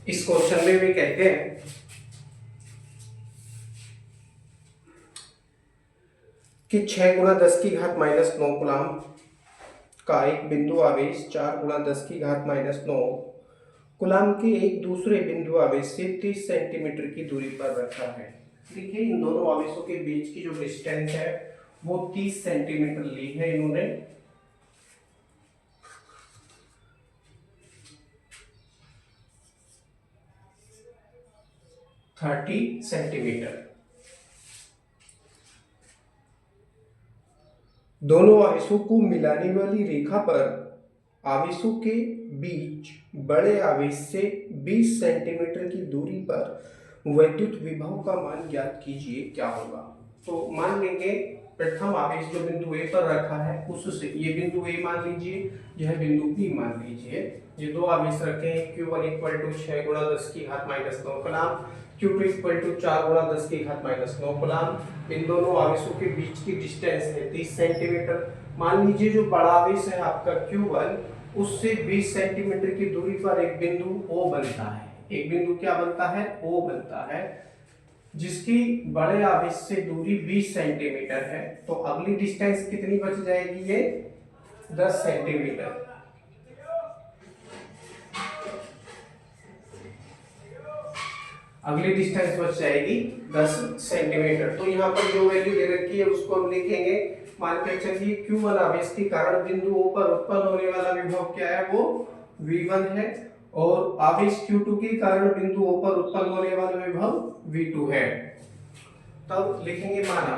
इस क्वेश्चन में भी कहते हैं कि 6 गुणा 10 की घात माइनस 9 कूलाम का एक बिंदु आवेश 4 गुणा 10 की घात माइनस 9 कूलाम के एक दूसरे बिंदु आवेश से 30 सेंटीमीटर की दूरी पर रखा है। देखिए इन दोनों आवेशों के बीच की जो डिस्टेंस है वो 30 सेंटीमीटर ली है इन्होंने। Thirty centimetre. दोनों आवेशों को मिलाने वाली रेखा पर आवेशों के बीच बड़े आवेश से 20 सेंटीमीटर की दूरी पर वैद्युत विभव का मान ज्ञात कीजिए, क्या होगा। तो मान लेंगे प्रथम आवेश जो बिंदु ए पर रखा है उससे, ये बिंदु ए मान लीजिए, यह बिंदु बी मान लीजिए। ये दो आवेश रखे हैं, Q1 इक्वल टू 6 गुणा 10 की घात minus 9 coulomb, Q2 equal to 4 गुणा 10 की घात माइनस 9 कूलाम। इन दोनों आवेशों के बीच की डिस्टेंस है 30 सेंटीमीटर। मान लीजिए जो बड़ा आवेश है आपका Q1, उससे 20 सेंटीमीटर की दूरी पर एक बिंदु O बनता है। एक बिंदु क्या बनता है? O बनता है, जिसकी बड़े आवेश से दूरी 20 सेंटीमीटर है। तो अगली डिस्टेंस कितनी बच जाएगी? ये 10 सेंटीमीटर। अगली डिस्टेंस बच जाएगी 10 सेंटीमीटर। तो यहाँ पर जो वैल्यू दे रखी है उसको हम लिखेंगे। मान के चलिए Q1 आवेश के कारण बिंदु O पर उत्पन्न होने वाला विभव क्या है? वो V1 है। और आवेश Q2 के कारण बिंदु O पर उत्पन्न होने वाला विभव V2 है। तब लिखेंगे माना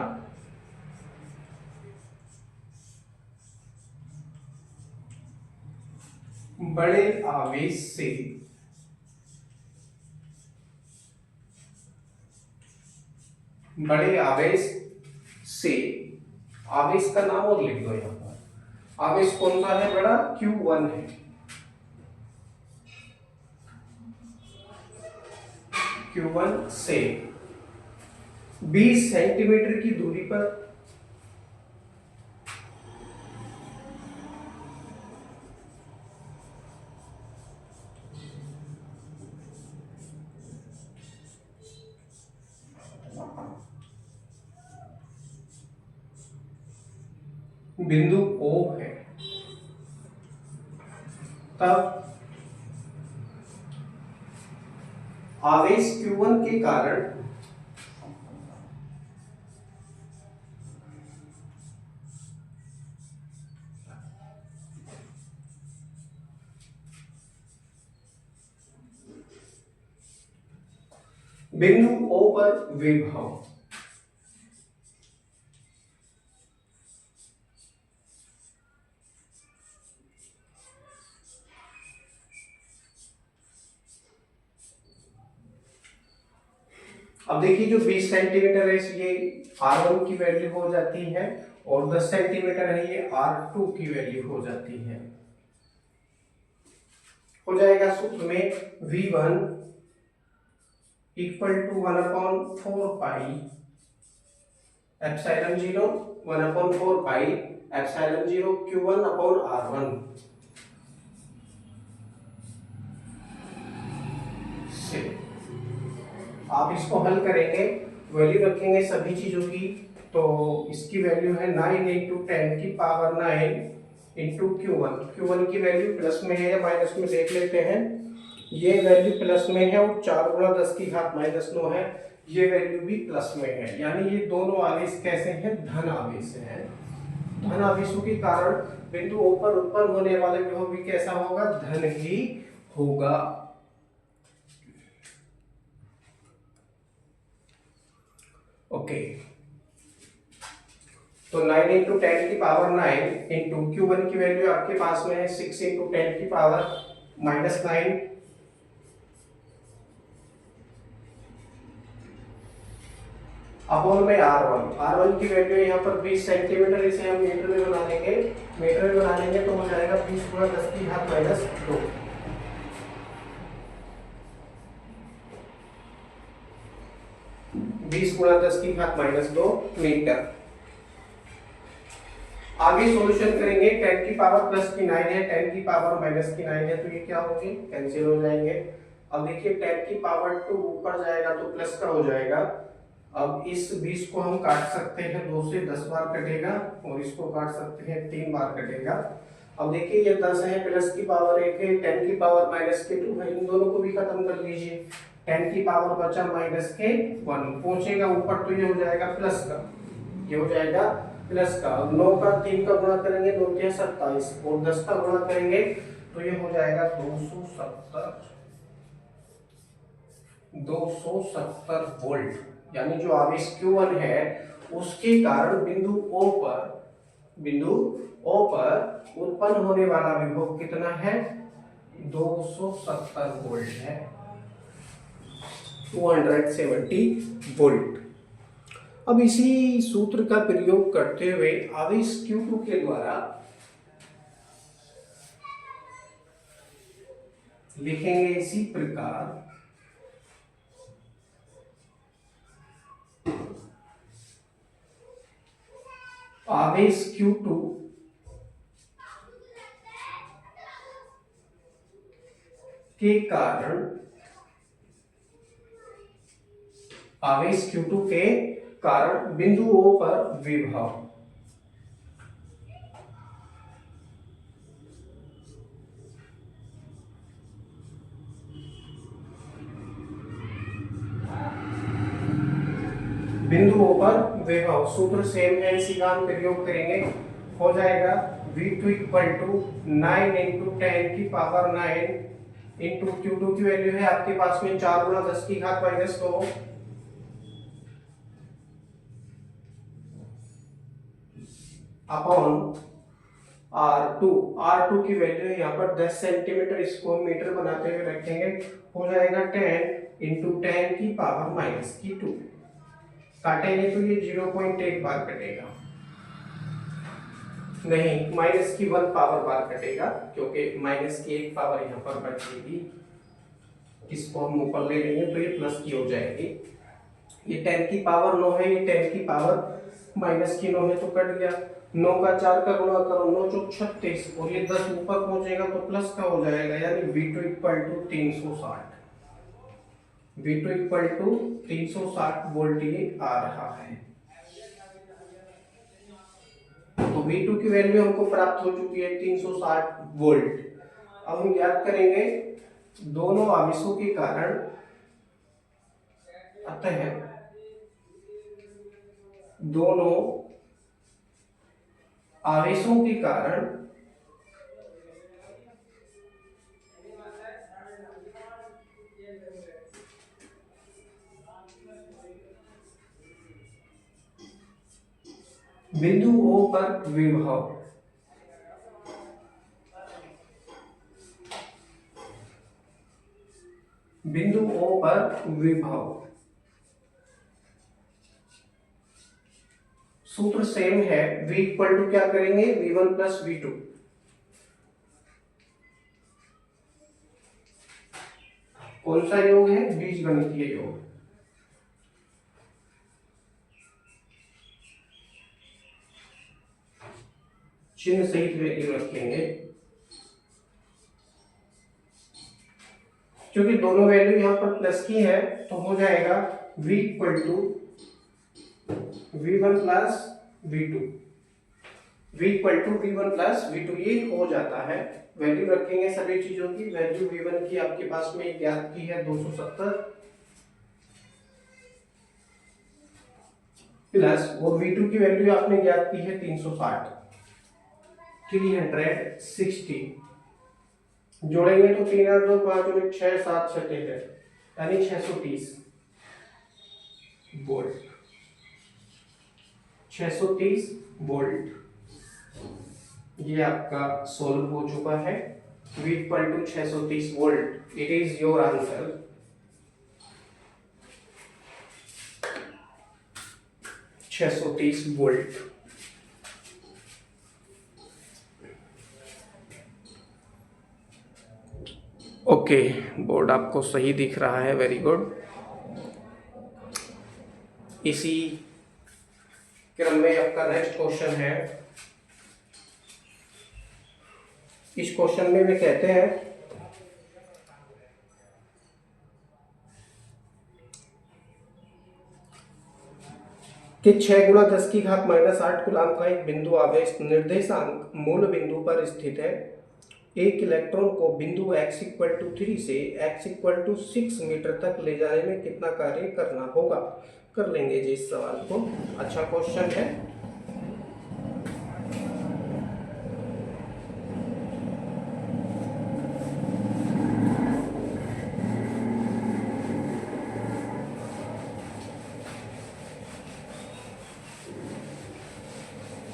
बड़े आवेश से आवेश का नाम और लिख दो यहाँ पर। आवेश कौन सा है? बड़ा Q1 है। Q1 से 20 सेंटीमीटर की दूरी पर बिंदु O है। तब आवेश Q1 के कारण बिंदु O पर विभव अब देखिए जो 20 सेंटीमीटर है ये R1 की वैल्यू हो जाती है और 10 सेंटीमीटर है ये R2 की वैल्यू हो जाती है। हो जाएगा सूत्र में V1 equal to 1/4 pi epsilon 0 1/4 pi epsilon 0 Q1 upon R1 से। आप इसको हल करेंगे, वैल्यू रखेंगे सभी चीजों की। तो इसकी वैल्यू है 9 इंटू 10 की पावर 9 इंटू Q1 की वैल्यू प्लस में है या माइनस में देख लेते हैं। ये वैल्यू प्लस में है और 4 गुणा 10 की घात माइनस 9 है, ये वैल्यू भी प्लस में है। यानी ये दोनों आवेश कैसे हैं? धन आवेश हैं। धन आवेशों के कारण बिंदु O पर उत्पन्न होने वाले विभव भी कैसा होगा? धन ही होगा। ओके तो 9 इंटू 10 की पावर 9 इंटू Q1 की वैल्यू आपके पास में है 6 इंटू 10 की पावर माइनस 9 अपॉन में R1 की वैल्यू यहाँ पर 20 सेंटीमीटर, इसे हम मीटर में बना लेंगे। तो हो जाएगा 20 गुणा 10 की घात माइनस 2। 20 गुणा 10 की घात माइनस 2 मीटर। आगे सॉल्यूशन करेंगे। 10 की पावर प्लस की 9 है, 10 की पावर माइनस की 9 है, तो ये क्या होंगे? कैंसिल हो जाएंगे। अब देखिए 10 की पावर 2 ऊपर जाएगा तो प्लस का हो जाएगा। अब इस 20 को हम काट सकते हैं 2 से, 10 बार कटेगा, और इसको काट सकते हैं 3 बार कटेगा। अब देखिए ये 10 है, प्लस की पावर 1 है, 10 की पावर माइनस के 2 है, इन दोनों को भी खत्म कर लीजिए। 10 की पावर बचा माइनस के 1, पहुंचेगा ऊपर तो ये हो जाएगा प्लस का, ये हो जाएगा प्लस का। 9 का 3 का गुणा करेंगे 9 के 27, और 10 का गुणा करेंगे तो ये हो जाएगा 270 वोल्ट। यानी जो आवेश Q1 है उसके कारण बिंदु O पर उत्पन्न होने वाला विभव कितना है? 270 वोल्ट है, 270 वोल्ट। अब इसी सूत्र का प्रयोग करते हुए आवेश Q2 के द्वारा लिखेंगे इसी प्रकार, आवेश Q2 के कारण, आवेश Q2 के कारण बिंदु O पर विभव, बिंदु O पर विभव, सूत्र सेम है, इसी का हम प्रयोग करेंगे। हो जाएगा V2 इक्वल टू 9 इंटू 10 की पावर 9 इंटू Q2 की वैल्यू है आपके पास में 4 गुणा 10 की घात माइनस 2 अपॉन R2 की वैल्यू है यहाँ पर 10 सेंटीमीटर, इसको मीटर बनाते हुए रखेंगे। हो जाएगा 10 इंटू 10 की पावर माइनस की 2, काटेंगे तो ये 0.1 बार कटेगा, नहीं माइनस की 1 पावर बार कटेगा, क्योंकि माइनस की 1 पावर यहाँ पर बचेगी, इसको हम ऊपर ले लेंगे तो ये प्लस की हो जाएगी। ये 10 की पावर 9 है, ये 10 की पावर माइनस की 9 है तो कट गया। 9 का 4 का गुणा करो, 9 चौक 36, और ये 10 ऊपर पहुंचेगा तो प्लस का हो जाएगा, यानी V2 equal to 360, V2 equal to 360 volt ये आ रहा है। तो V2 की वैल्यू हमको प्राप्त हो चुकी है 360 वोल्ट। अब हम याद करेंगे दोनों आवेशों के कारण, अतः दोनों आवेशों के कारण बिंदु O पर विभव, बिंदु O पर विभव, सूत्र सेम है। V इक्वल टू क्या करेंगे, V1 प्लस V2, कौन सा योग है, बीजगणितीय योग। चिन्ह सहित वैल्यू रखेंगे, क्योंकि दोनों वैल्यू यहाँ पर प्लस की है तो हो जाएगा V equal to V1 plus V2, V equal to V1 plus V2, ये हो जाता है। वैल्यू रखेंगे सभी चीजों की, वैल्यू V1 की आपके पास में ज्ञात की है 270 प्लस, और V2 की वैल्यू आपने ज्ञात की है 360, 360 जोड़ेंगे तो 3 और 2 5 और 6 7 छठे है, यानी 630 वोल्ट, 630 वोल्ट। ये आपका सोल्व हो चुका है। V equal to 630 volt, it is your answer. Volt. Okay, board आपको सही दिख रहा है, वेरी गुड। इसी क्रम में आपका नेक्स्ट क्वेश्चन है। इस क्वेश्चन में वे कहते हैं कि 6 गुणा 10 की घात माइनस 8 कूलम्ब का एक बिंदु आवेश निर्देशांक मूल बिंदु पर स्थित है। एक इलेक्ट्रॉन को बिंदु x इक्वल टू 3 से x इक्वल टू 6 मीटर तक ले जाने में कितना कार्य करना होगा। कर लेंगे जी इस सवाल को, अच्छा क्वेश्चन है।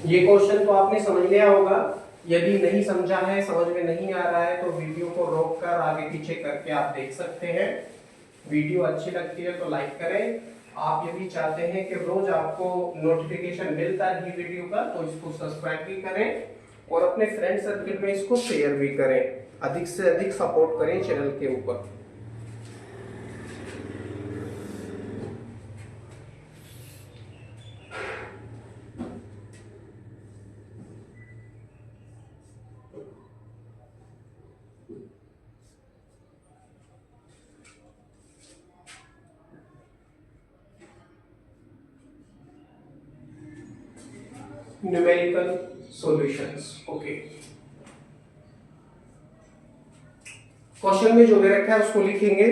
ये क्वेश्चन तो आपने समझ लिया होगा। यदि नहीं समझा है, समझ में नहीं आ रहा है, तो वीडियो को रोककर आगे पीछे करके आप देख सकते हैं। वीडियो अच्छी लगती है तो लाइक करें। आप यदि चाहते हैं कि रोज आपको नोटिफिकेशन मिलता रहे वीडियो का, तो इसको सब्सक्राइब भी करें और अपने फ्रेंड सर्किल में इसको शेयर भी करें। अधिक से अधिक सपोर्ट करें चैनल के ऊपर। Numerical solutions, okay. क्वेश्चन में जो दे रखा है उसको लिखेंगे।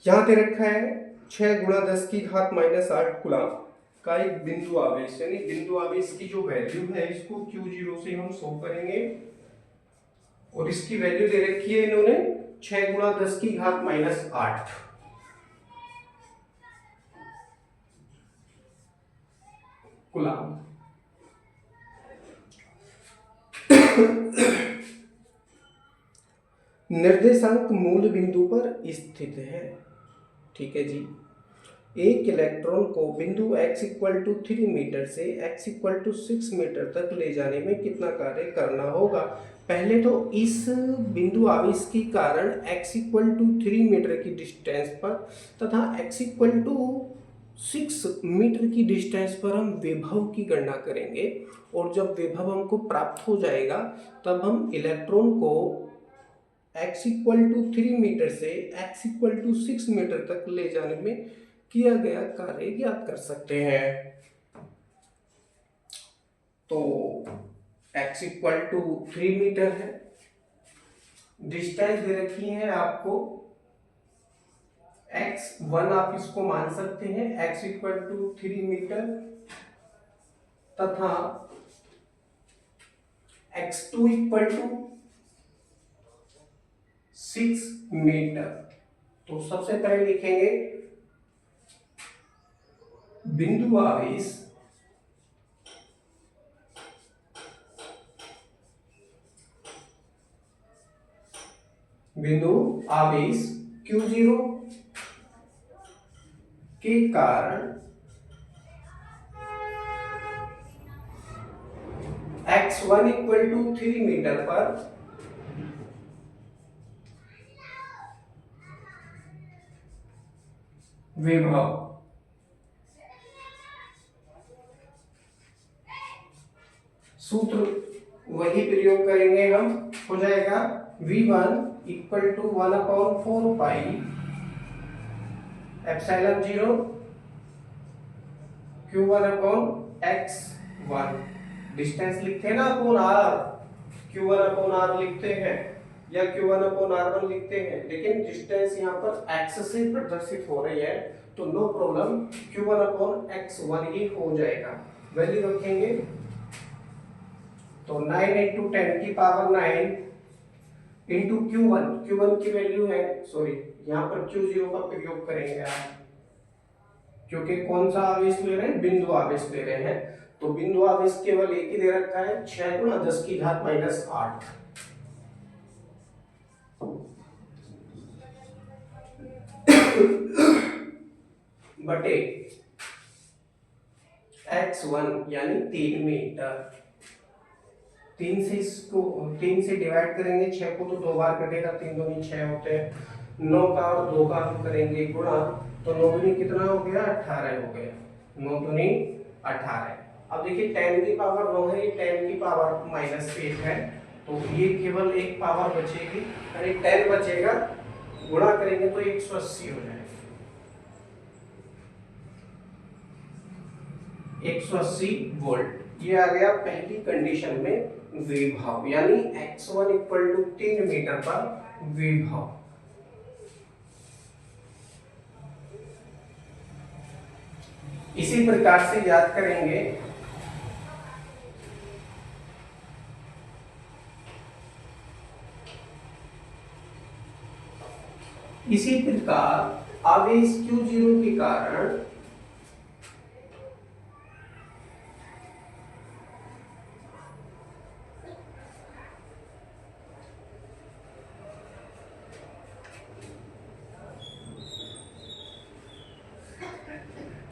यहां दे रखा है 6 गुणा 10 की घात माइनस 8 कूलम्ब का एक बिंदु आवेश, यानी बिंदु आवेश की जो वैल्यू है इसको Q0 से हम शो करेंगे और इसकी वैल्यू दे रखी है इन्होंने 6 गुणा 10 की घात माइनस 8 कूलम्ब। निर्देशांक मूल बिंदु पर स्थित है, ठीक है जी। एक इलेक्ट्रॉन को बिंदु x इक्वल टू 3 मीटर से x इक्वल टू 6 मीटर तक ले जाने में कितना कार्य करना होगा। पहले तो इस बिंदु आवेश के कारण x इक्वल टू 3 मीटर की डिस्टेंस पर तथा x इक्वल टू 6 मीटर की डिस्टेंस पर हम विभव की गणना करेंगे और जब विभव हमको प्राप्त हो जाएगा तब हम इलेक्ट्रॉन को x इक्वल टू 3 मीटर से x इक्वल टू 6 मीटर तक ले जाने में किया गया कार्य ज्ञात कर सकते हैं। तो x इक्वल टू 3 मीटर है, डिस्टेंस दे रखी है आपको x1, आप इसको मान सकते हैं x इक्वल टू 3 मीटर तथा x2 इक्वल टू 6 मीटर। तो सबसे पहले लिखेंगे बिंदु आवेश Q0 के कारण x1 इक्वल टू 3 मीटर पर विभव सूत्र वही प्रयोग करेंगे हम, हो जाएगा V1 equal to 1/4 pi epsilon 0 Q1 upon x1। Distance लिखते हैं ना upon r, Q1 upon r लिखते हैं या Q1 अपॉन r1 लिखते हैं, लेकिन डिस्टेंस यहाँ पर x से प्रदर्शित हो रही है तो no problem, Q1 upon x1 ही हो जाएगा। वैल्यू रखेंगे तो 9 इंटू 10 की पावर 9 इंटू Q1 की वैल्यू है, सॉरी यहाँ पर Q0 का प्रयोग करेंगे आप, क्योंकि कौन सा आवेश ले रहे हैं, बिंदु आवेश ले रहे हैं। तो बिंदु आवेश केवल एक ही दे रखा है 6 गुणा 10 की घात माइनस 8 बटे x1 यानी 3 मीटर। 3 से डिवाइड करेंगे 6 को तो 2 बार कटेगा, 3 दूनी 6 होते हैं। 9 का और 2 का हम करेंगे गुणा, तो 9 दूनी कितना हो गया, 18 हो गया। 9 दूनी 18। अब देखिए 10 की पावर 9 है, 10 की पावर -8 है, तो ये केवल एक पावर बचेगी, यानी 10 बचेगा, गुणा करेंगे तो 180 हो जाएगा। 180 वोल्ट। ये आ गया पहली कंडीशन में विभव, यानी x1 इक्वल टू 3 मीटर पर विभव। इसी प्रकार से याद करेंगे इसी प्रकार आवेश Q0 के कारण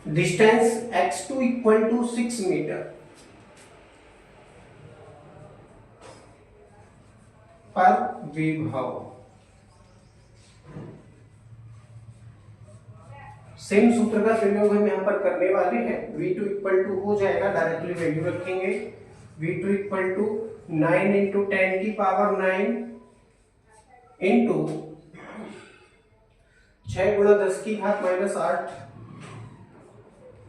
distance x2 equal to 6 metre पर विभव। सेम सूत्र का प्रयोग हम यहाँ पर करने वाले हैं। V2 इक्वल टू हो जाएगा, डायरेक्टली वैल्यू रखेंगे, V2 इक्वल टू 9 इंटू 10 की पावर 9 इंटू 6 गुणा 10 की घात -8,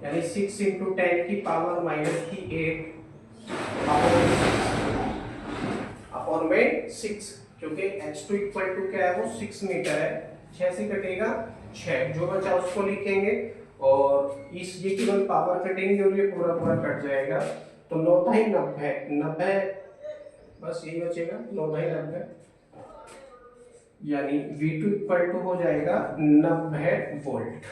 यानी 6 इंटू 10 की पावर -8 अपॉन में 6, क्योंकि x2 इक्वल टू क्या है, वो 6 मीटर है। 6 से कटेगा 6, जो बचा उसको लिखेंगे और इस ये केवल पावर कटेंगे और ये पूरा पूरा कट जाएगा, तो 9 दाई 90, बस यही बचेगा 9 दाई 90, यानी V2 इक्वल टू हो जाएगा 90 वोल्ट।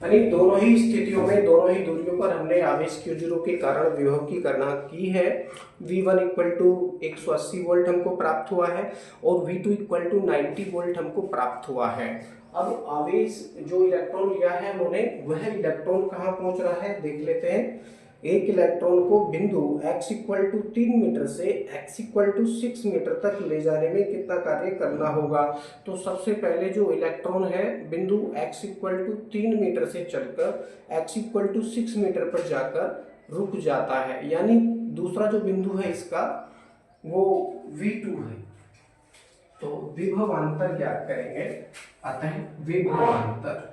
यानी दोनों ही स्थितियों में, दोनों ही दूरियों पर हमने आवेश Q0 के कारण विभव की गणना की है। V1 इक्वल टू 180 वोल्ट हमको प्राप्त हुआ है और V2 इक्वल टू 90 वोल्ट हमको प्राप्त हुआ है। अब आवेश जो इलेक्ट्रॉन लिया है उन्होंने, वह इलेक्ट्रॉन कहाँ पहुंच रहा है देख लेते हैं। एक इलेक्ट्रॉन को बिंदु x इक्वल टू 3 मीटर से x इक्वल टू 6 मीटर तक ले जाने में कितना कार्य करना होगा। तो सबसे पहले जो इलेक्ट्रॉन है बिंदु x इक्वल टू 3 मीटर से चलकर x इक्वल टू 6 मीटर पर जाकर रुक जाता है, यानी दूसरा जो बिंदु है इसका वो V2 है। तो विभवांतर ज्ञात करेंगे, अतः विभवांतर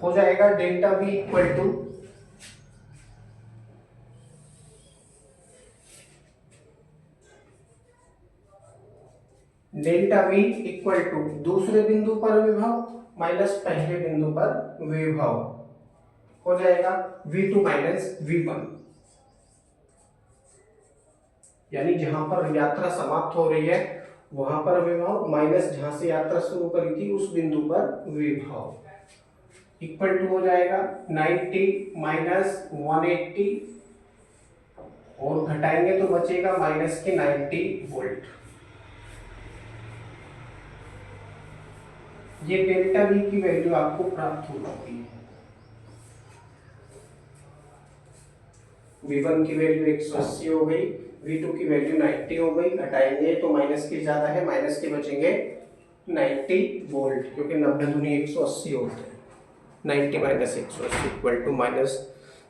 हो जाएगा डेल्टा V इक्वल टू दूसरे बिंदु पर विभव माइनस पहले बिंदु पर विभव, हो जाएगा V2 माइनस V1, यानी जहां पर यात्रा समाप्त हो रही है वहां पर विभव माइनस जहां से यात्रा शुरू करी थी उस बिंदु पर विभव, इक्वल टू हो जाएगा 90 माइनस 180 और घटाएंगे तो बचेगा माइनस के 90 वोल्ट। ये डेल्टा V की वैल्यू आपको प्राप्त हो चुकी है। V1 की वैल्यू 180 हो गई, V2 की वैल्यू 90 हो गई, घटाएंगे तो माइनस के ज्यादा है, माइनस के बचेंगे 90 वोल्ट, क्योंकि 90 दूनी 180 होते हैं। 90 minus 180 equal to minus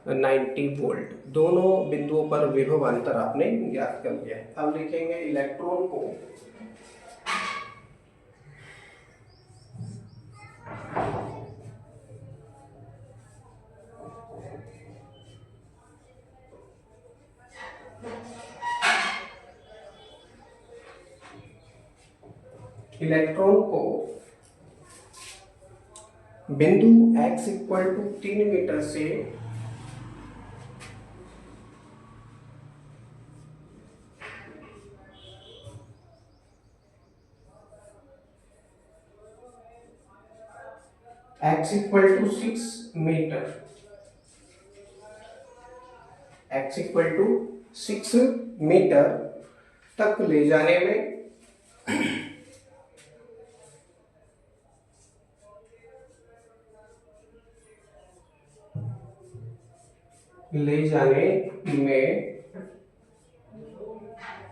90 volt. दोनों बिंदुओं पर विभवांतर आपने ज्ञात कर लिया है। अब लिखेंगे इलेक्ट्रॉन को बिंदु x इक्वल टू 3 मीटर से x equal to 6 metre, x equal to 6 metre तक ले जाने में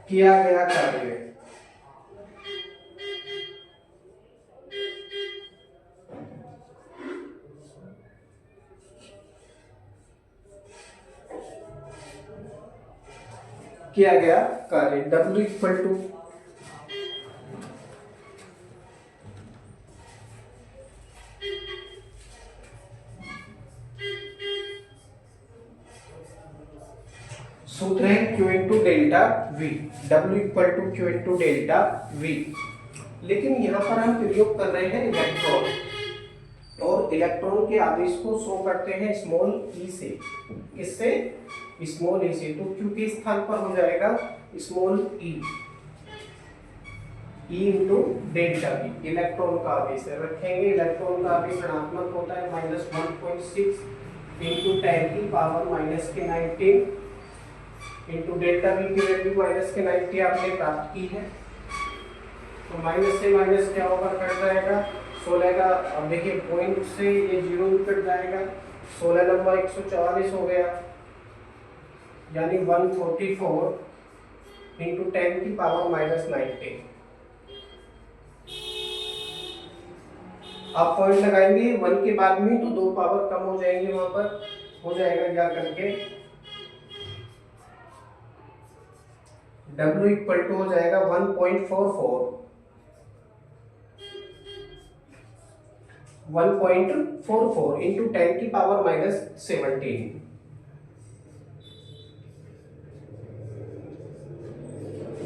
किया गया कार्य किया गया कार्य। W इक्वल टू सूत्र है Q into delta V, W equal to Q into delta V। लेकिन यहाँ पर हम प्रयोग कर रहे हैं इलेक्ट्रॉन, और इलेक्ट्रॉन के आवेश को शो करते हैं स्मॉल ई से। इससे स्मॉल ई से, तो Q के स्थान पर हो जाएगा स्मॉल ई, E into delta V electron का आवेश है। रखेंगे इलेक्ट्रॉन का आवेश ऋणात्मक होता है -1.6 इंटू 10 की पावर -19 इंटू डेल्टा V की वैल्यू -90 आपने प्राप्त की है। तो माइनस से माइनस क्या होगा, कट जाएगा 16 का। अब देखिए पॉइंट से ये 0 भी कट जाएगा, 16 नंबर 144 हो गया, यानी 144 इंटू 10 की पावर -90। आप पॉइंट लगाएंगे 1 के बाद में तो 2 पावर कम हो जाएंगे, वहां पर हो जाएगा क्या करके W इक्वल टू हो जाएगा 1.44 इंटू 10 की पावर -17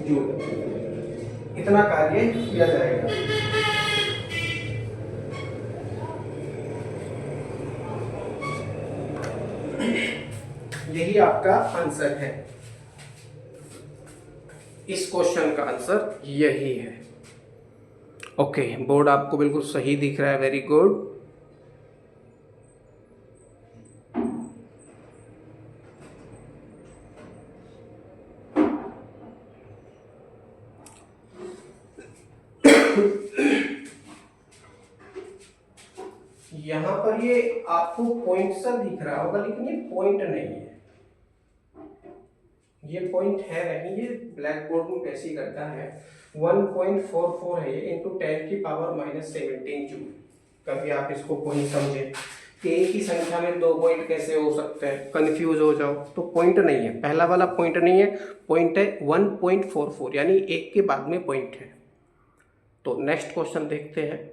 जूल। इतना कार्य किया जाएगा। यही आपका आंसर है, इस क्वेश्चन का आंसर यही है। ओके, बोर्ड आपको बिल्कुल सही दिख रहा है, वेरी गुड। यहां पर ये आपको पॉइंट सा दिख रहा होगा, लेकिन ये पॉइंट नहीं है, ये पॉइंट है नहीं। ये ब्लैक बोर्ड में कैसे करता है, 1.44 है ये इंटू 10 की पावर -17 जूल। कभी आप इसको पॉइंट समझे कि एक ही संख्या में 2 पॉइंट कैसे हो सकते हैं, कंफ्यूज हो जाओ, तो पॉइंट नहीं है, पहला वाला पॉइंट नहीं है, पॉइंट है 1.44, यानी एक के बाद में पॉइंट है। तो नेक्स्ट क्वेश्चन देखते हैं।